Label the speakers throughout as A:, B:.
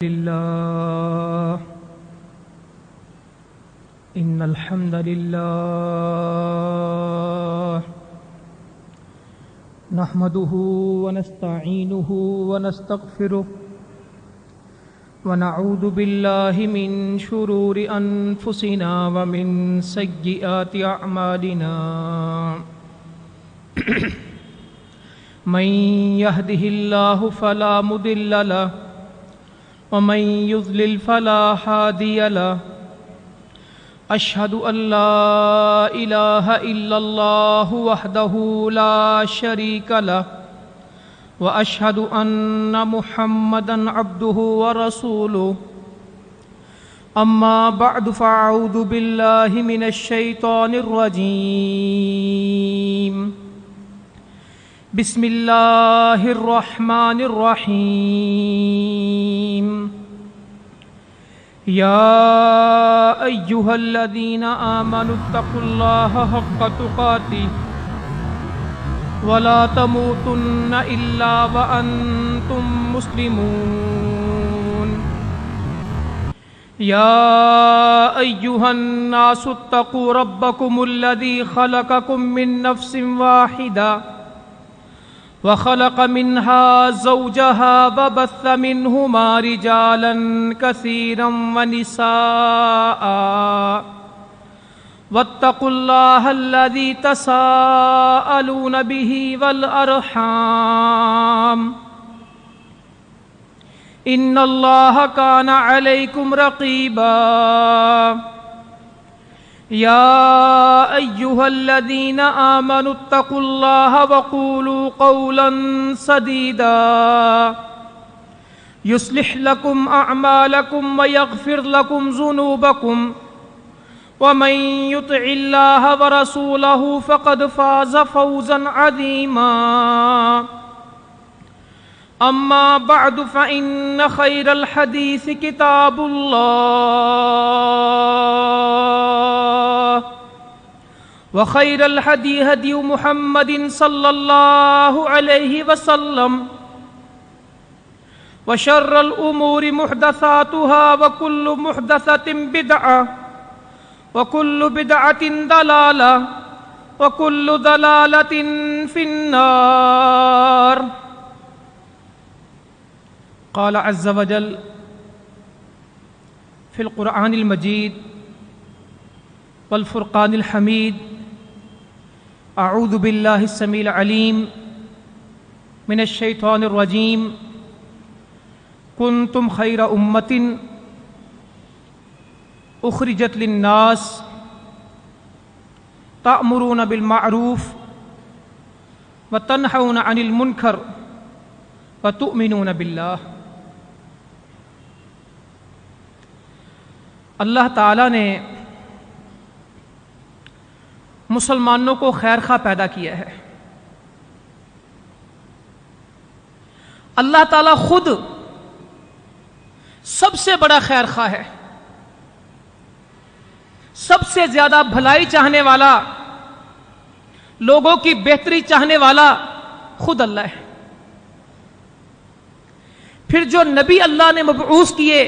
A: لله إن الحمد لله نحمده ونستعينه ونستغفره ونعوذ بالله من شرور أنفسنا ومن سيئات أعمالنا من يهده الله فلا مضل له ومن يضلل فلا هادي له أشهد أن لا إله إلا الله وحده لا شريك له وأشهد أن محمدا عبده ورسوله أما بعد فأعوذ بالله من الشيطان الرجيم بسم الله الرحمن الرحيم يا أيها الذين آمنوا اتقوا الله حق تقاته ولا تموتن إلا وأنتم مسلمون يا أيها الناس اتقوا ربكم الذي خلقكم من نفس واحدة وخلق منها زوجها وبث منهما رجالا كثيرا ونساء واتقوا الله الذي تساءلون به والأرحام إن الله كان عليكم رقيبا يا أيها الذين آمنوا اتقوا الله وقولوا قولا سديدا يصلح لكم أعمالكم ويغفر لكم ذنوبكم ومن يطع الله ورسوله فقد فاز فوزا عظيما أما بعد فإن خير الحديث كتاب الله وخير الهدي هدي محمد صلى الله عليه وسلم وشر الأمور محدثاتها وكل محدثة بدعة وكل بدعة ضلالة وكل ضلالة في النار قال عز وجل في القرآن المجيد والفرقان الحميد أعوذ بالله السميع العليم من الشيطان الرجيم كنتم خير أمة أخرجت للناس تأمرون بالمعروف وتنهون عن المنكر وتؤمنون بالله اللہ تعالیٰ نے مسلمانوں کو خیر خواہ پیدا کیا ہے۔ اللہ تعالیٰ خود سب سے بڑا خیر خواہ ہے، سب سے زیادہ بھلائی چاہنے والا، لوگوں کی بہتری چاہنے والا خود اللہ ہے۔ پھر جو نبی اللہ نے مبعوث کیے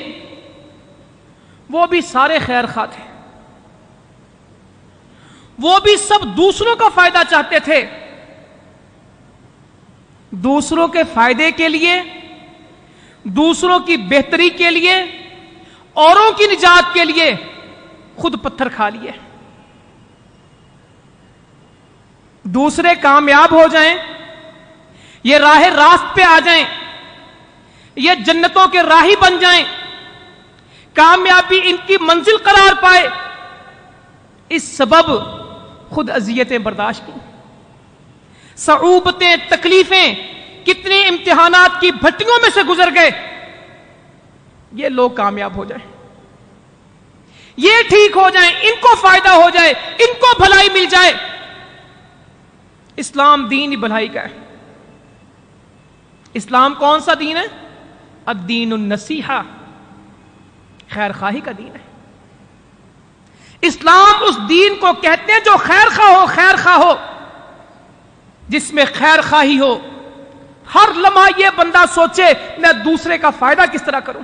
A: وہ بھی سارے خیر خواہ تھے، وہ بھی سب دوسروں کا فائدہ چاہتے تھے، دوسروں کے فائدے کے لیے، دوسروں کی بہتری کے لیے، اوروں کی نجات کے لیے خود پتھر کھا لیے۔ دوسرے کامیاب ہو جائیں، یہ راہ راست پہ آ جائیں، یہ جنتوں کے راہی بن جائیں، کامیابی ان کی منزل قرار پائے، اس سبب خود اذیتیں برداشت کی، صعوبتیں، تکلیفیں، کتنے امتحانات کی بھٹیوں میں سے گزر گئے، یہ لوگ کامیاب ہو جائیں، یہ ٹھیک ہو جائیں، ان کو فائدہ ہو جائے، ان کو بھلائی مل جائے۔ اسلام دین ہی بھلائی کا ہے۔ اسلام کون سا دین ہے؟ الدین النصیحہ، خیر خواہی کا دین ہے۔ اسلام اس دین کو کہتے ہیں جو خیر خواہ ہو، خیر خواہ ہو، جس میں خیر خواہی ہو، ہر لمحہ یہ بندہ سوچے میں دوسرے کا فائدہ کس طرح کروں،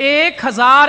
A: 1000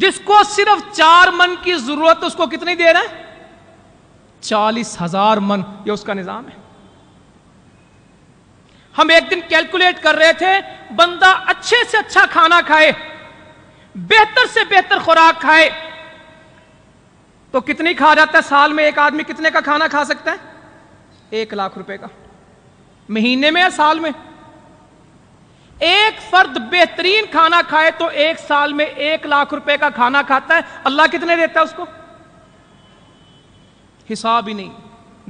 A: جس کو صرف 4 من کی ضرورت، اس کو کتنی دے رہا ہے؟ 40,000 من. یہ اس کا نظام ہے. ہم ایک دن کیلکولیٹ کر رہے تھے، بندہ اچھے سے اچھا کھانا کھائے، بہتر سے بہتر خوراک کھائے تو کتنی کھا جاتا ہے سال میں؟ ایک آدمی کتنے کا کھانا کھا سکتا ہے؟ 1 لاکھ روپے کا. مہینے میں یا سال میں؟ ایک فرد بہترین کھانا کھائے تو ایک سال میں 1 لاکھ روپے کا کھانا کھاتا ہے. اللہ کتنے دیتا ہے اس کو؟ حساب ہی نہیں.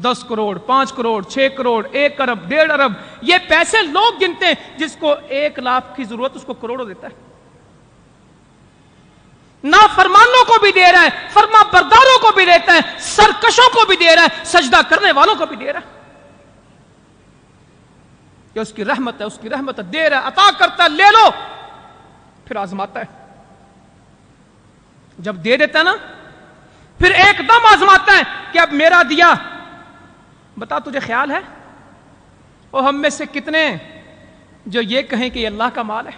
A: 10 کروڑ، 5 کروڑ، 6 کروڑ، 1 ارب، 1.5 ارب، یہ پیسے لوگ گنتے ہیں. جس کو 1 لاکھ کی ضرورت اس کو کروڑوں دیتا ہے. نافرمانوں کو بھی دے رہا ہے، فرما برداروں کو بھی دیتا ہے، سرکشوں کو بھی دے رہا ہے، سجدہ کرنے والوں کو بھی دے رہا ہے. یہ اس کی رحمت ہے، اس کی رحمت ہے. دے رہا ہے، عطا کرتا ہے، لے لو، پھر آزماتا ہے. جب دے دیتا ہے نا، پھر ایک دم آزماتا ہے کہ اب میرا دیا، بتا تجھے خیال ہے؟ اور ہم میں سے کتنے جو یہ کہیں کہ یہ اللہ کا مال ہے،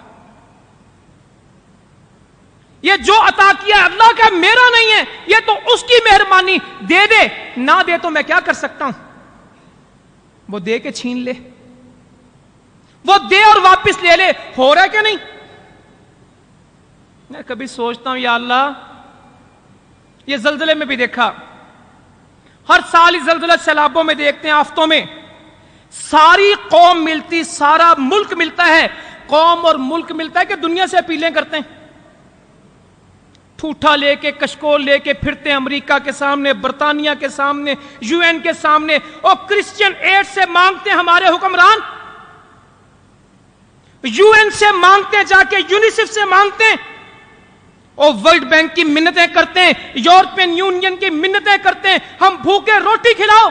A: یہ جو عطا کیا ہے اللہ کا، میرا نہیں ہے، یہ تو اس کی مہربانی. دے دے، نہ دے تو میں کیا کر سکتا ہوں؟ وہ دے کے چھین لے، وہ دے اور واپس لے لے. ہو رہا ہے کہ نہیں؟ میں کبھی سوچتا ہوں یا اللہ، یہ زلزلے میں بھی دیکھا، ہر سال اس زلزلہ سیلابوں میں دیکھتے ہیں، آفتوں میں ساری قوم ملتی، سارا ملک ملتا ہے، قوم اور ملک ملتا ہے کہ دنیا سے اپیلیں کرتے ہیں، ٹھوٹا لے کے، کشکول لے کے پھرتے ہیں امریکہ کے سامنے، برطانیہ کے سامنے، UN کے سامنے، اور کرسچین ایڈ سے مانگتے ہیں ہمارے حکمران، UN سے مانگتے ہیں، جا کے یونیسیف سے مانگتے ہیں، اور ورلڈ بینک کی منتیں کرتے ہیں، یورپین یونین کی منتیں کرتے ہیں، ہم بھوکے روٹی کھلاؤ.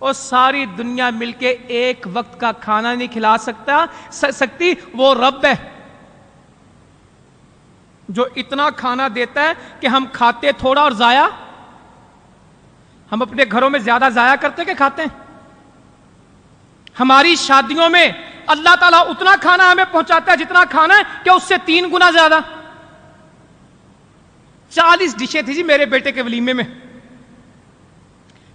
A: اور ساری دنیا مل کے ایک وقت کا کھانا نہیں کھلا سکتی. وہ رب ہے جو اتنا کھانا دیتا ہے کہ ہم کھاتے تھوڑا اور ضائع. ہم اپنے گھروں میں زیادہ ضائع کرتے کہ کھاتے ہیں؟ ہماری شادیوں میں اللہ تعالیٰ اتنا کھانا ہمیں پہنچاتا ہے جتنا کھانا ہے کہ اس سے 3 گنا زیادہ. 40 ڈشیں تھی جی میرے بیٹے کے ولیمے میں.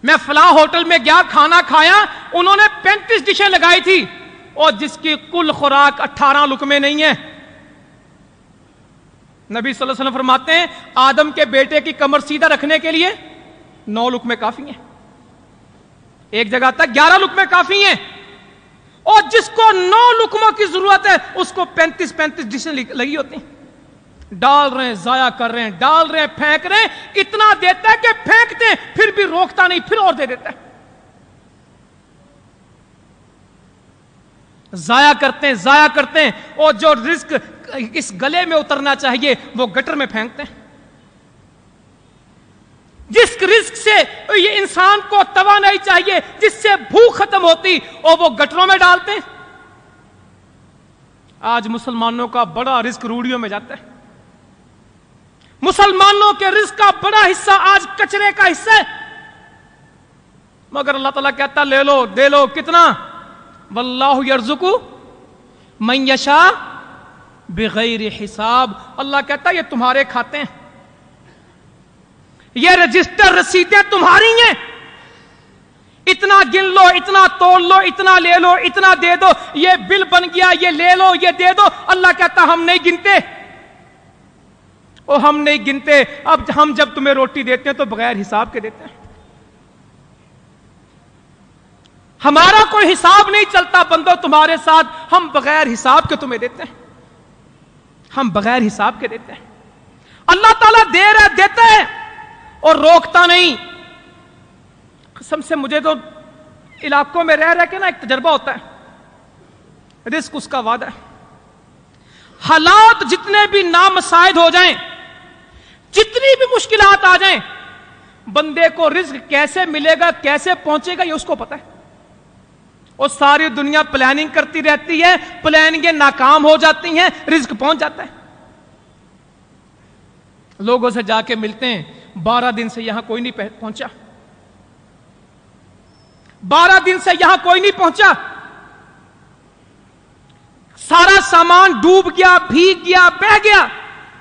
A: میں فلاں ہوٹل میں گیا، کھانا کھایا، انہوں نے 35 ڈشیں لگائی تھی، اور جس کی کل خوراک 18 لقمے نہیں ہے. نبی صلی اللہ علیہ وسلم فرماتے ہیں آدم کے بیٹے کی کمر سیدھا رکھنے کے لیے 9 لقمے کافی ہیں. ایک جگہ تک 11 لقمے کافی ہیں، اور جس کو 9 لقموں کی ضرورت ہے اس کو 35 ڈشیں لگی ہوتی ہیں. ڈال رہے ہیں، ضائع کر رہے ہیں، ڈال رہے ہیں، پھینک رہے ہیں. اتنا دیتا ہے کہ پھینکتے ہیں، پھر بھی روکتا نہیں، پھر اور دے دیتا ہے. ضائع کرتے ہیں، ضائع کرتے ہیں، اور جو رزق اس گلے میں اترنا چاہیے وہ گٹر میں پھینکتے ہیں. جس رزق سے یہ انسان کو توانائی چاہیے، جس سے بھوک ختم ہوتی، اور وہ گٹروں میں ڈالتے ہیں. آج مسلمانوں کا بڑا رزق روڑیوں میں جاتا ہے. مسلمانوں کے رزق کا بڑا حصہ آج کچرے کا حصہ ہے. مگر اللہ تعالیٰ کہتا لے لو، دے لو. کتنا؟ واللہ یرزق من یشاء بغیر حساب. اللہ کہتا یہ تمہارے کھاتے ہیں، یہ رجسٹر رسیدیں تمہاری ہیں. اتنا گن لو، اتنا تول لو، اتنا لے لو، اتنا دے دو، یہ بل بن گیا، یہ لے لو، یہ دے دو. اللہ کہتا ہم نہیں گنتے، اور ہم نہیں گنتے. اب ہم جب تمہیں روٹی دیتے ہیں تو بغیر حساب کے دیتے ہیں. ہمارا کوئی حساب نہیں چلتا بندو تمہارے ساتھ، ہم بغیر حساب کے تمہیں دیتے ہیں، ہم بغیر حساب کے دیتے ہیں. اللہ تعالیٰ دے رہا ہے، دیتا ہے اور روکتا نہیں. قسم سے مجھے تو علاقوں میں رہ کے نا ایک تجربہ ہوتا ہے، رزق اس کا وعدہ ہے. حالات جتنے بھی نامساعد ہو جائیں، جتنی بھی مشکلات آ جائیں، بندے کو رزق کیسے ملے گا، کیسے پہنچے گا، یہ اس کو پتا ہے. اور ساری دنیا پلاننگ کرتی رہتی ہے، پلاننگیں ناکام ہو جاتی ہیں، رزق پہنچ جاتا ہے. لوگوں سے جا کے ملتے ہیں، 12 دن سے یہاں کوئی نہیں پہنچا، 12 دن سے یہاں کوئی نہیں پہنچا. سارا سامان ڈوب گیا، بھیگ گیا، بہہ گیا.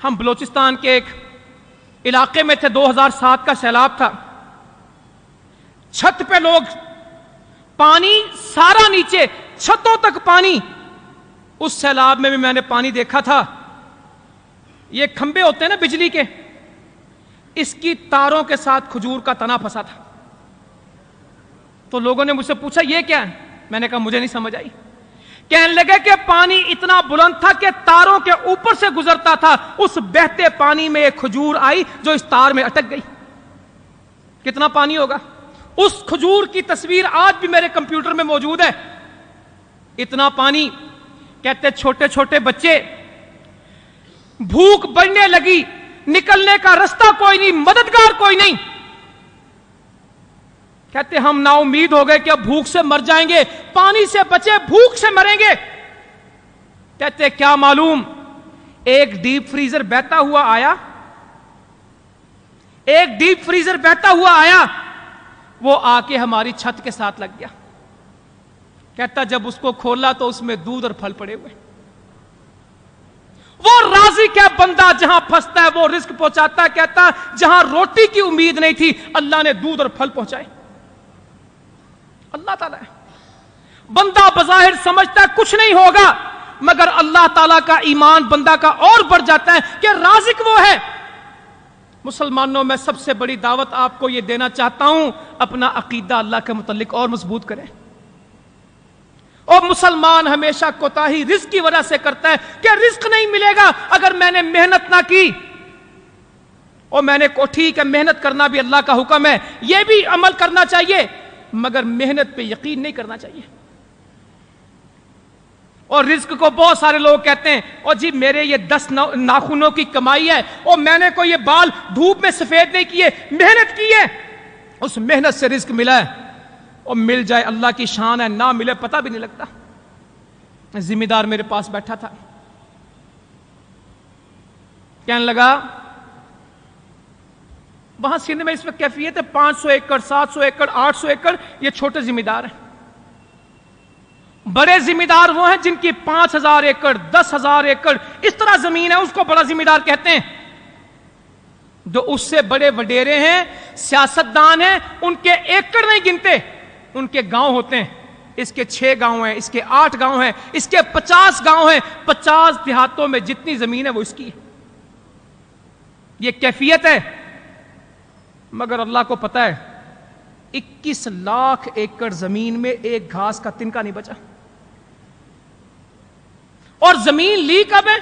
A: ہم بلوچستان کے ایک علاقے میں تھے، 2007 کا سیلاب تھا، چھت پہ لوگ، پانی سارا نیچے، چھتوں تک پانی۔ اس سیلاب میں بھی میں نے پانی دیکھا تھا، یہ کھمبے ہوتے ہیں نا بجلی کے، اس کی تاروں کے ساتھ کھجور کا تنا پھنسا تھا۔ تو لوگوں نے مجھ سے پوچھا یہ کیا ہے، میں نے کہا مجھے نہیں سمجھ آئی۔ کہنے لگے کہ پانی اتنا بلند تھا کہ تاروں کے اوپر سے گزرتا تھا، اس بہتے پانی میں ایک کھجور آئی جو اس تار میں اٹک گئی۔ کتنا پانی ہوگا؟ اس کھجور کی تصویر آج بھی میرے کمپیوٹر میں موجود ہے۔ اتنا پانی، کہتے چھوٹے چھوٹے بچے، بھوک بڑھنے لگی، نکلنے کا رستہ کوئی نہیں، مددگار کوئی نہیں، کہتے ہم نا امید ہو گئے کہ اب بھوک سے مر جائیں گے، پانی سے بچے بھوک سے مریں گے۔ کہتے کیا معلوم، ایک ڈیپ فریزر بہتا ہوا آیا، ایک ڈیپ فریزر بہتا ہوا آیا، وہ آ کے ہماری چھت کے ساتھ لگ گیا۔ کہتا جب اس کو کھولا تو اس میں دودھ اور پھل پڑے ہوئے۔ وہ راضی کیا بندہ جہاں پھنستا ہے وہ رزق پہنچاتا ہے۔ کہتا جہاں روٹی کی امید نہیں تھی اللہ نے دودھ اور پھل پہنچائے۔ اللہ تعالیٰ ہے۔ بندہ بظاہر سمجھتا ہے کچھ نہیں ہوگا، مگر اللہ تعالیٰ کا ایمان بندہ کا اور بڑھ جاتا ہے کہ رازق وہ ہے۔ مسلمانوں میں سب سے بڑی دعوت آپ کو یہ دینا چاہتا ہوں، اپنا عقیدہ اللہ کے متعلق اور مضبوط کریں۔ اور مسلمان ہمیشہ کوتاہی رزق کی وجہ سے کرتا ہے کہ رزق نہیں ملے گا اگر میں نے محنت نہ کی۔ اور میں نے کو ٹھیک ہے، محنت کرنا بھی اللہ کا حکم ہے، یہ بھی عمل کرنا چاہیے، مگر محنت پہ یقین نہیں کرنا چاہیے۔ اور رزق کو بہت سارے لوگ کہتے ہیں اور جی میرے یہ 10 ناخنوں کی کمائی ہے، اور میں نے کوئی یہ بال دھوپ میں سفید نہیں کیے، محنت کی ہے، اس محنت سے رزق ملا ہے۔ اور مل جائے اللہ کی شان ہے، نہ ملے پتہ بھی نہیں لگتا۔ ذمہ دار میرے پاس بیٹھا تھا، کہنے لگا وہاں سندھ میں اس وقت کیفیت ہے 500 ایکڑ 700 ایکڑ 800 ایکڑ، یہ چھوٹے ذمہ دار ہیں۔ بڑے ذمہ دار وہ ہیں جن کی 5000 ایکڑ 10,000 ایکڑ اس طرح زمین ہے، اس کو بڑا ذمہ دار کہتے ہیں۔ جو اس سے بڑے وڈیرے ہیں، سیاستدان ہیں، ان کے ایکڑ نہیں گنتے، ان کے گاؤں ہوتے ہیں۔ اس کے 6 گاؤں ہیں، اس کے 8 گاؤں ہیں، اس کے 50 گاؤں ہیں، 50 دیہاتوں میں جتنی زمین ہے وہ اس کی ہے۔ یہ کیفیت ہے، مگر اللہ کو پتا ہے 21 لاکھ ایکڑ زمین میں ایک گھاس کا تنکا نہیں بچا۔ اور زمین لی کب ہے؟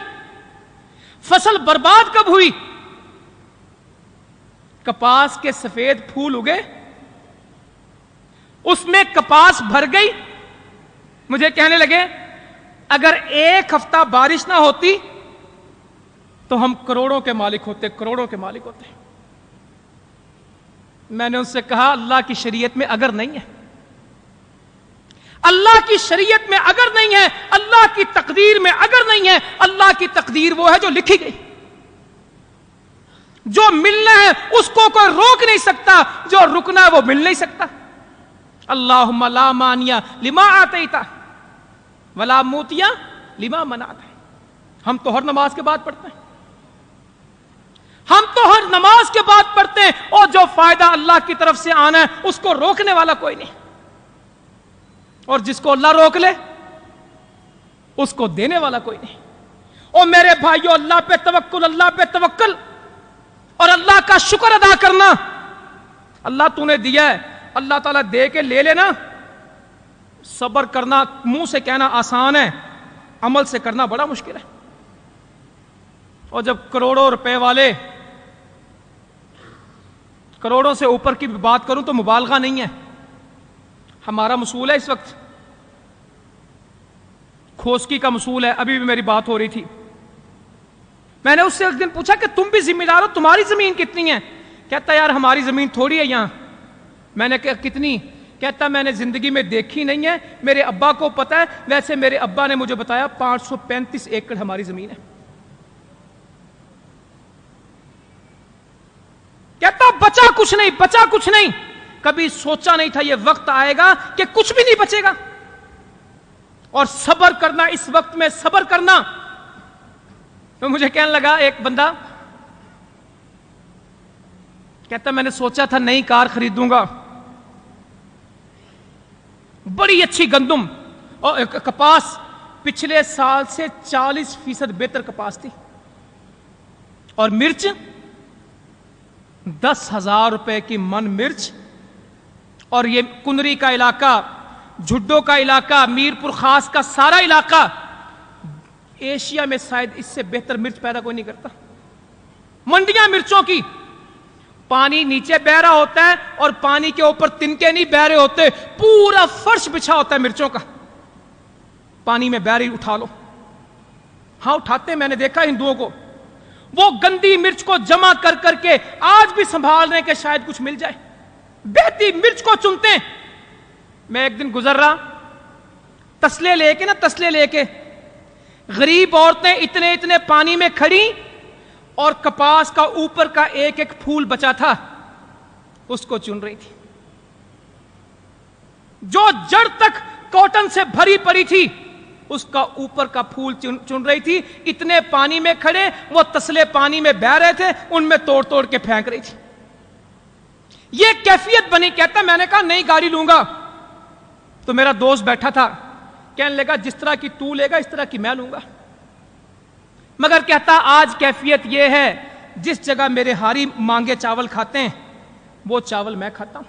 A: فصل برباد کب ہوئی؟ کپاس کے سفید پھول اگے، اس میں کپاس بھر گئی۔ مجھے کہنے لگے اگر 1 ہفتہ بارش نہ ہوتی تو ہم کروڑوں کے مالک ہوتے، کروڑوں کے مالک ہوتے۔ میں نے ان سے کہا اللہ کی شریعت میں اگر نہیں ہے، اللہ کی شریعت میں اگر نہیں ہے، اللہ کی تقدیر میں اگر نہیں ہے، اللہ کی تقدیر وہ ہے جو لکھی گئی۔ جو ملنا ہے اس کو کوئی روک نہیں سکتا، جو رکنا ہے وہ مل نہیں سکتا۔ اللہم لا مانع لما آتیت ولا موتیا لما منعت۔ ہم تو ہر نماز کے بعد پڑھتے ہیں، ہم تو ہر نماز کے بعد پڑھتے ہیں، اور جو فائدہ اللہ کی طرف سے آنا ہے اس کو روکنے والا کوئی نہیں، اور جس کو اللہ روک لے اس کو دینے والا کوئی نہیں۔ اور میرے بھائیو، اللہ پہ توکل، اللہ پہ توکل اور اللہ کا شکر ادا کرنا۔ اللہ تو نے دیا ہے، اللہ تعالیٰ دے کے لے لینا۔ صبر کرنا منہ سے کہنا آسان ہے، عمل سے کرنا بڑا مشکل ہے۔ اور جب کروڑوں روپے والے، کروڑوں سے اوپر کی بات کروں تو مبالغہ نہیں ہے، ہمارا مصول ہے اس وقت، کھوسکی کا مصول ہے، ابھی بھی میری بات ہو رہی تھی۔ میں نے اس سے ایک دن پوچھا کہ تم بھی ذمہ دار ہو، تمہاری زمین کتنی ہے؟ کہتا یار ہماری زمین تھوڑی ہے یہاں۔ میں نے کہا کتنی؟ کہتا میں نے زندگی میں دیکھی نہیں ہے، میرے ابا کو پتا ہے، ویسے میرے ابا نے مجھے بتایا 535 ایکڑ ہماری زمین ہے۔ کہتا بچا کچھ نہیں، بچا کچھ نہیں، کبھی سوچا نہیں تھا یہ وقت آئے گا کہ کچھ بھی نہیں بچے گا۔ اور صبر کرنا، اس وقت میں صبر کرنا، تو مجھے کہنے لگا ایک بندہ، کہتا میں نے سوچا تھا نئی کار خریدوں گا، بڑی اچھی گندم اور کپاس، پچھلے سال سے 40% بہتر کپاس تھی، اور مرچ 10,000 روپے کی من مرچ، اور یہ کنری کا علاقہ، جھڈو کا علاقہ، میر پور خاص کا سارا علاقہ ایشیا میں شاید اس سے بہتر مرچ پیدا کوئی نہیں کرتا۔ منڈیاں مرچوں کی، پانی نیچے بہ رہا ہوتا ہے اور پانی کے اوپر تنکے نہیں بہ رہے ہوتے، پورا فرش بچھا ہوتا ہے مرچوں کا، پانی میں بہ رہی اٹھا لو۔ ہاں اٹھاتے، میں نے دیکھا ہندوؤں کو، وہ گندی مرچ کو جمع کر کر کے آج بھی سنبھال رہے ہیں کہ شاید کچھ مل جائے، بہتی مرچ کو چنتے ہیں۔ میں ایک دن گزر رہا، تسلے لے کے غریب عورتیں اتنے اتنے پانی میں کھڑی، اور کپاس کا اوپر کا ایک ایک پھول بچا تھا اس کو چن رہی تھی، جو جڑ تک کاٹن سے بھری پڑی تھی اس کا اوپر کا پھول چن رہی تھی۔ اتنے پانی میں کھڑے، وہ تسلے پانی میں بہ رہے تھے، ان میں توڑ توڑ کے پھینک رہی تھی۔ یہ کیفیت بنی۔ کہتا میں نے کہا نئی گاڑی لوں گا، تو میرا دوست بیٹھا تھا، کہنے لگا جس طرح کی تو لے گا اس طرح کی میں لوں گا، مگر کہتا آج کیفیت یہ ہے جس جگہ میرے ہاری مانگے چاول کھاتے ہیں وہ چاول میں کھاتا ہوں۔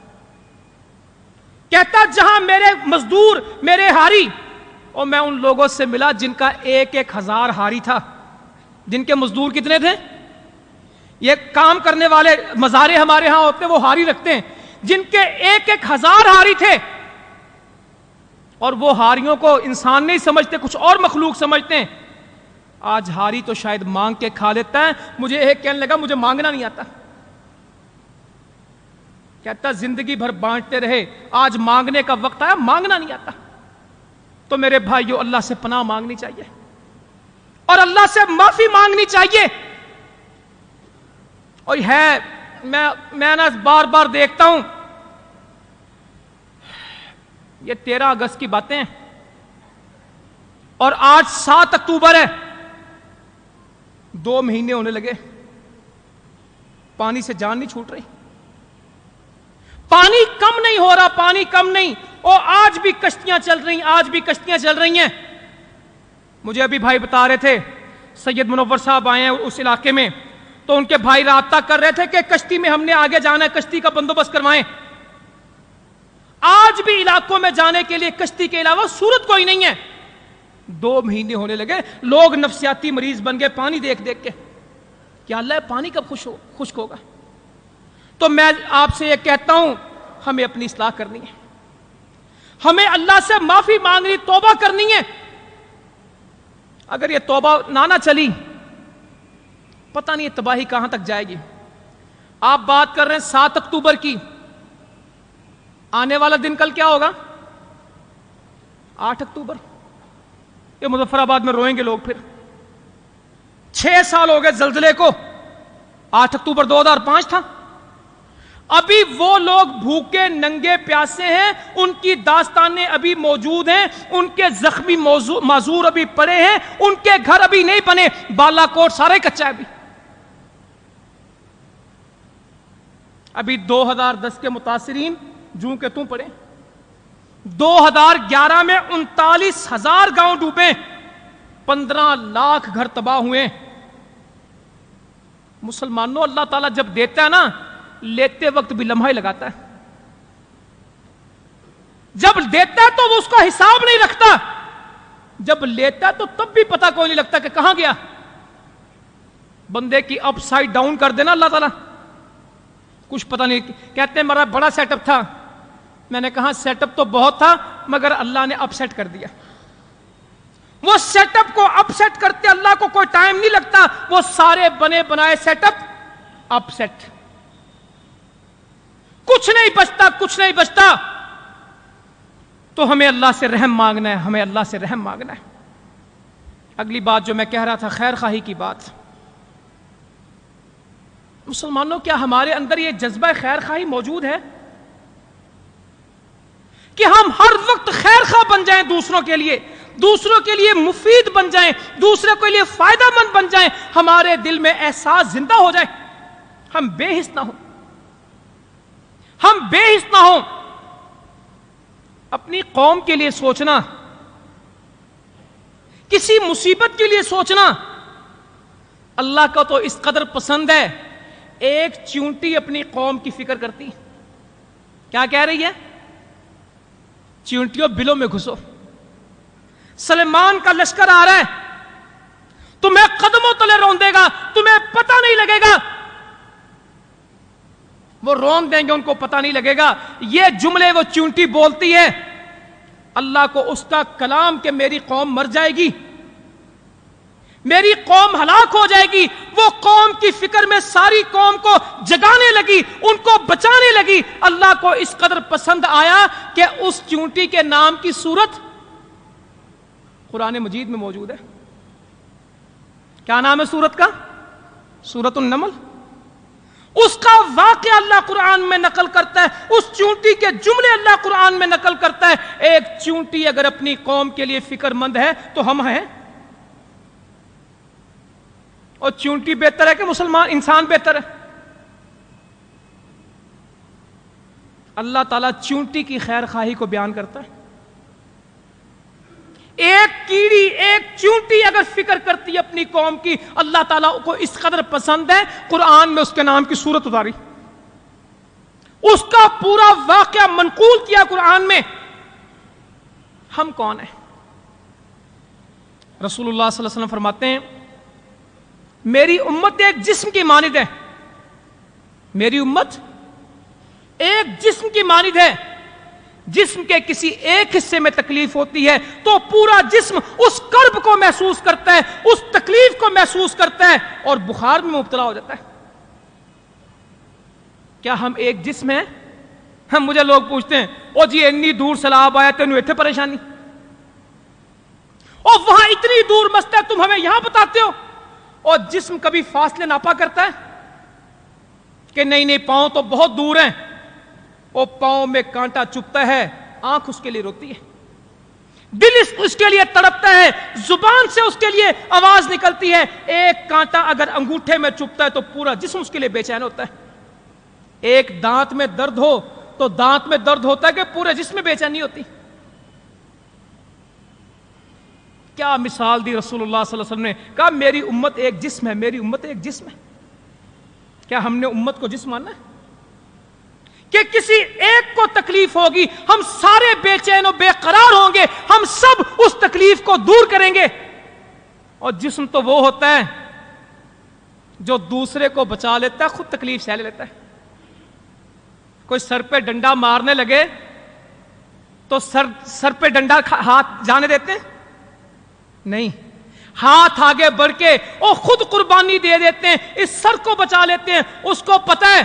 A: کہتا جہاں میرے مزدور، میرے ہاری، اور میں ان لوگوں سے ملا جن کا 1,000 ہاری تھا، جن کے مزدور کتنے تھے، یہ کام کرنے والے مزارے ہمارے ہاں ہوتے وہ ہاری رکھتے ہیں، جن کے 1,000 ہاری تھے، اور وہ ہاریوں کو انسان نہیں سمجھتے، کچھ اور مخلوق سمجھتے ہیں۔ آج ہاری تو شاید مانگ کے کھا لیتا ہے۔ مجھے ایک کہنے لگا مجھے مانگنا نہیں آتا، کہتا زندگی بھر بانٹتے رہے، آج مانگنے کا وقت آیا، مانگنا نہیں آتا۔ تو میرے بھائیو، اللہ سے پناہ مانگنی چاہیے اور اللہ سے معافی مانگنی چاہیے۔ اور ہے میں نا بار بار دیکھتا ہوں، یہ 13 اگست کی باتیں ہیں اور آج 7 اکتوبر ہے، 2 مہینے ہونے لگے، پانی سے جان نہیں چھوٹ رہی، پانی کم نہیں ہو رہا، پانی کم نہیں، اور آج بھی کشتیاں چل رہی ہیں۔ مجھے ابھی بھائی بتا رہے تھے، سید منور صاحب آئے ہیں اس علاقے میں، تو ان کے بھائی رابطہ کر رہے تھے کہ کشتی میں ہم نے آگے جانا ہے، کشتی کا بندوبست کروائیں۔ آج بھی علاقوں میں جانے کے لیے کشتی کے علاوہ صورت کوئی نہیں ہے۔ 2 مہینے ہونے لگے، لوگ نفسیاتی مریض بن گئے پانی دیکھ دیکھ کے، کیا اللہ ہے پانی کب خشک ہوگا؟ تو میں آپ سے یہ کہتا ہوں، ہمیں اپنی اصلاح کرنی ہے، ہمیں اللہ سے معافی مانگنی، توبہ کرنی ہے۔ اگر یہ توبہ نہ چلی، پتہ نہیں تباہی کہاں تک جائے گی۔ آپ بات کر رہے ہیں 7 اکتوبر کی، آنے والا دن کل کیا ہوگا؟ 8 اکتوبر۔ یہ مظفر آباد میں روئیں گے لوگ پھر۔ 6 سال ہو گئے زلزلے کو، 8 اکتوبر 2005 تھا۔ ابھی وہ لوگ بھوکے ننگے پیاسے ہیں، ان کی داستانیں ابھی موجود ہیں، ان کے زخمی معذور ابھی پڑے ہیں، ان کے گھر ابھی نہیں بنے، بالا کوٹ سارا ہی کچا ہے ابھی 2010 کے متاثرین جوں کے توں پڑے۔ 2011 میں 39,000 گاؤں ڈوبے، 15 لاکھ گھر تباہ ہوئے۔ مسلمانوں، اللہ تعالیٰ جب دیتا ہے نا، لیتے وقت بھی لمحہ ہی لگاتا ہے، جب دیتا ہے تو وہ اس کا حساب نہیں رکھتا، جب لیتا ہے تو تب بھی پتہ کوئی نہیں لگتا کہ کہاں گیا۔ بندے کی اپ سائڈ ڈاؤن کر دینا اللہ تعالیٰ، کچھ پتہ نہیں۔ کہتے ہیں میرا بڑا سیٹ اپ تھا، میں نے کہا سیٹ اپ تو بہت تھا مگر اللہ نے اپ سیٹ کر دیا۔ وہ سیٹ اپ کو اپ سیٹ کرتے اللہ کو کوئی ٹائم نہیں لگتا، وہ سارے بنے بنائے سیٹ اپ سیٹ، کچھ نہیں بچتا۔ تو ہمیں اللہ سے رحم مانگنا ہے، ہمیں اللہ سے رحم مانگنا ہے۔ اگلی بات جو میں کہہ رہا تھا، خیر خواہی کی بات۔ مسلمانوں، کیا ہمارے اندر یہ جذبہ خیر خواہی موجود ہے کہ ہم ہر وقت خیر خواہ بن جائیں دوسروں کے لیے، دوسروں کے لیے مفید بن جائیں, دوسرے کے لیے فائدہ مند بن جائیں, ہمارے دل میں احساس زندہ ہو جائے, ہم بے حس نہ ہوں, ہم بے حس نہ ہوں. اپنی قوم کے لیے سوچنا, کسی مصیبت کے لیے سوچنا اللہ کا تو اس قدر پسند ہے. ایک چیونٹی اپنی قوم کی فکر کرتی. کیا کہہ رہی ہے؟ چیونٹیوں بلوں میں گھسو, سلیمان کا لشکر آ رہا ہے, تمہیں قدموں تلے روندے گا, تمہیں پتہ نہیں لگے گا. وہ رون دیں گے, ان کو پتہ نہیں لگے گا. یہ جملے وہ چیونٹی بولتی ہے اللہ کو اس کا کلام کہ میری قوم مر جائے گی, میری قوم ہلاک ہو جائے گی. وہ قوم کی فکر میں ساری قوم کو جگانے لگی, ان کو بچانے لگی. اللہ کو اس قدر پسند آیا کہ اس چیونٹی کے نام کی سورت قرآن مجید میں موجود ہے. کیا نام ہے سورت کا؟ سورۃ النمل. اس کا واقعہ اللہ قرآن میں نقل کرتا ہے, اس چیونٹی کے جملے اللہ قرآن میں نقل کرتا ہے. ایک چیونٹی اگر اپنی قوم کے لیے فکر مند ہے تو ہم ہیں. اور چیونٹی بہتر ہے کہ مسلمان انسان بہتر ہے؟ اللہ تعالیٰ چیونٹی کی خیر خواہی کو بیان کرتا ہے. ایک کیڑی, ایک چیونٹی اگر فکر کرتی ہے اپنی قوم کی, اللہ تعالیٰ کو اس قدر پسند ہے قرآن میں اس کے نام کی سورت اتاری, اس کا پورا واقعہ منقول کیا قرآن میں. ہم کون ہیں؟ رسول اللہ صلی اللہ علیہ وسلم فرماتے ہیں میری امت ایک جسم کی مانند ہے. میری امت ایک جسم کی مانند ہے. جسم کے کسی ایک حصے میں تکلیف ہوتی ہے تو پورا جسم اس کرب کو محسوس کرتا ہے, اس تکلیف کو محسوس کرتا ہے اور بخار میں مبتلا ہو جاتا ہے. کیا ہم ایک جسم ہیں؟ ہم مجھے لوگ پوچھتے ہیں او جی اتنی دور سیلاب آیا تینوں اتنے پریشانی, اور وہاں اتنی دور مسئلہ ہے تم ہمیں یہاں بتاتے ہو. اور جسم کبھی فاصلے ناپا کرتا ہے کہ نہیں پاؤں تو بہت دور ہیں, وہ پاؤں میں کانٹا چبھتا ہے, آنکھ اس کے لیے روتی ہے, دل اس کے لیے تڑپتا ہے, زبان سے اس کے لیے آواز نکلتی ہے. ایک کانٹا اگر انگوٹھے میں چبھتا ہے تو پورا جسم اس کے لیے بے چین ہوتا ہے. ایک دانت میں درد ہو تو دانت میں درد ہوتا ہے کہ پورے جسم میں بے چینی ہوتی. کیا مثال دی رسول اللہ صلی اللہ علیہ وسلم نے, کہا میری امت ایک جسم ہے, میری امت ایک جسم ہے. کیا ہم نے امت کو جسم ماننا ہے کہ کسی ایک کو تکلیف ہوگی ہم سارے بے چین و بے قرار ہوں گے, ہم سب اس تکلیف کو دور کریں گے. اور جسم تو وہ ہوتا ہے جو دوسرے کو بچا لیتا ہے, خود تکلیف سہ لیتا ہے. کوئی سر پہ ڈنڈا مارنے لگے تو سر پہ ڈنڈا ہاتھ جانے دیتے ہیں؟ نہیں, ہاتھ آگے بڑھ کے اور خود قربانی دے دیتے ہیں, اس سر کو بچا لیتے ہیں. اس کو پتہ ہے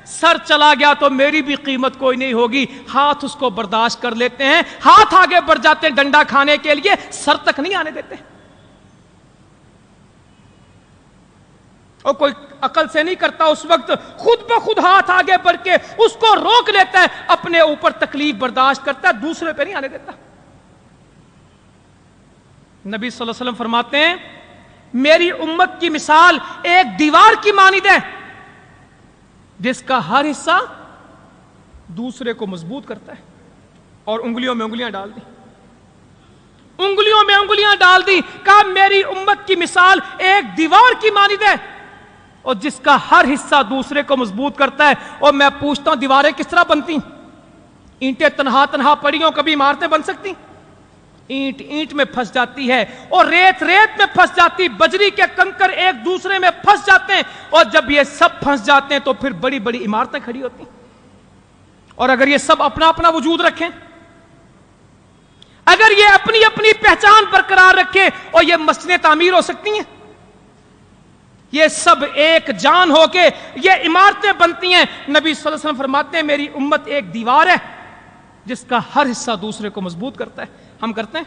A: سر چلا گیا تو میری بھی قیمت کوئی نہیں ہوگی, ہاتھ اس کو برداشت کر لیتے ہیں, ہاتھ آگے بڑھ جاتے ہیں ڈنڈا کھانے کے لیے, سر تک نہیں آنے دیتے. اور کوئی عقل سے نہیں کرتا, اس وقت خود بخود ہاتھ آگے بڑھ کے اس کو روک لیتا ہے, اپنے اوپر تکلیف برداشت کرتا ہے, دوسرے پہ نہیں آنے دیتا. نبی صلی اللہ علیہ وسلم فرماتے ہیں میری امت کی مثال ایک دیوار کی مانند ہے جس کا ہر حصہ دوسرے کو مضبوط کرتا ہے. اور انگلیوں میں انگلیاں ڈال دی, انگلیوں میں انگلیاں ڈال دی. کہا میری امت کی مثال ایک دیوار کی مانند ہے اور جس کا ہر حصہ دوسرے کو مضبوط کرتا ہے. اور میں پوچھتا ہوں دیواریں کس طرح بنتی؟ اینٹیں تنہا تنہا پڑی ہوں کبھی عمارتیں بن سکتی؟ اینٹ اینٹ میں پھنس جاتی ہے, اور ریت ریت میں پھنس جاتی, بجری کے کنکر ایک دوسرے میں پھنس جاتے ہیں, اور جب یہ سب پھنس جاتے ہیں تو پھر بڑی بڑی عمارتیں کھڑی ہوتی ہیں. اور اگر یہ سب اپنا اپنا وجود رکھیں, اگر یہ اپنی اپنی پہچان برقرار رکھے, اور یہ مسجدیں تعمیر ہو سکتی ہیں, یہ سب ایک جان ہو کے یہ عمارتیں بنتی ہیں. نبی صلی اللہ علیہ وسلم فرماتے ہیں میری امت ایک دیوار ہے جس کا ہر حصہ دوسرے کو مضبوط کرتا ہے. ہم کرتے ہیں؟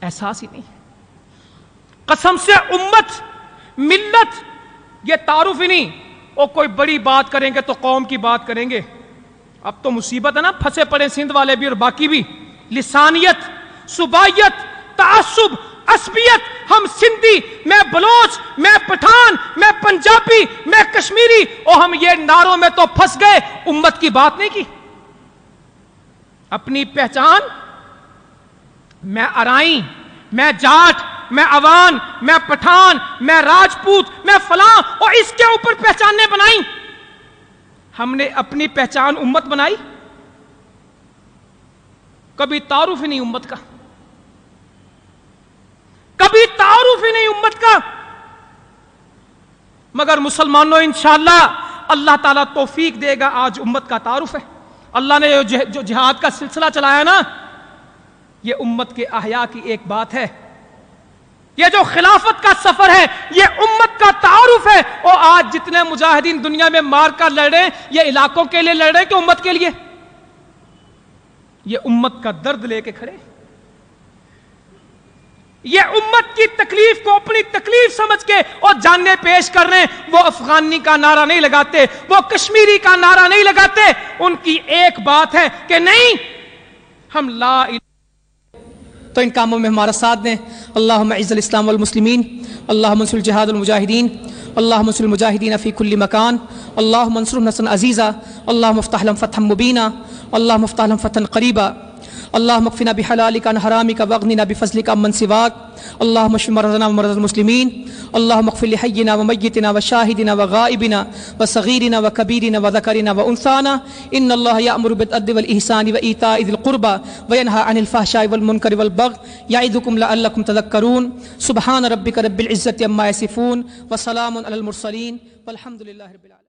A: احساس ہی نہیں. قسم سے امت, ملت یہ تعارف ہی نہیں. اور کوئی بڑی بات کریں گے تو قوم کی بات کریں گے. اب تو مصیبت ہے نا, پھنسے پڑے سندھ والے بھی اور باقی بھی. لسانیت، صوبائیت، تعصب، عصبیت، ہم سندھی، میں بلوچ، میں پٹھان، میں پنجابی، میں کشمیری، اور ہم یہ نعروں میں تو پھنس گئے، امت کی بات نہیں کی۔ اپنی پہچان، میں ارائیں، میں جاٹ، میں اوان، میں پٹھان، میں راجپوت، میں فلاں، اور اس کے اوپر پہچانیں بنائیں۔ ہم نے اپنی پہچان امت بنائی؟ کبھی تعارف ہی نہیں امت کا، کبھی تعارف ہی نہیں امت کا۔ مگر مسلمانوں انشاءاللہ اللہ تعالیٰ توفیق دے گا، آج امت کا تعارف ہے۔ اللہ نے جو جہاد کا سلسلہ چلایا نا، یہ امت کے احیاء کی ایک بات ہے۔ یہ جو خلافت کا سفر ہے، یہ امت کا تعارف ہے۔ اور آج جتنے مجاہدین دنیا میں مار کر لڑ رہے ہیں، یہ علاقوں کے لیے لڑ رہے ہیں کہ امت کے لیے؟ یہ امت کا درد لے کے کھڑے، یہ امت کی تکلیف کو اپنی تکلیف سمجھ کے اور جاننے پیش کر رہے ہیں۔ وہ افغانی کا نعرہ نہیں لگاتے، وہ کشمیری کا نعرہ نہیں لگاتے، ان کی ایک بات ہے کہ نہیں، ہم لا الہ۔ تو ان کاموں میں ہمارا ساتھ دیں۔ اللہم اعز الاسلام والمسلمین، اللہم انصر الجہاد المجاہدین، اللہم انصر المجاہدین فی کل مکان، اللہم انصرهم نصرا عزیزا، اللہم افتح لهم فتحا مبینا، اللہم افتح لهم فتحا قریبا، اللہم اکفنا بحلالک عن حرامک واغننا بفضلک عمن سواک، اللہم اشف مرضنا ومرضى المسلمین، اللہم اغفر لحینا ومیتنا وشاہدنا وغائبنا وصغیرنا وکبیرنا وذکرنا وانثانا، ان اللہ یأمر بالعدل والإحسان وإیتاء ذی القربى وینہی عن الفحشاء والمنکر والبغی یعظکم لعلکم تذکرون۔ سبحان ربک رب العزة عما یصفون وسلام علی المرسلین والحمد للہ رب العالمین۔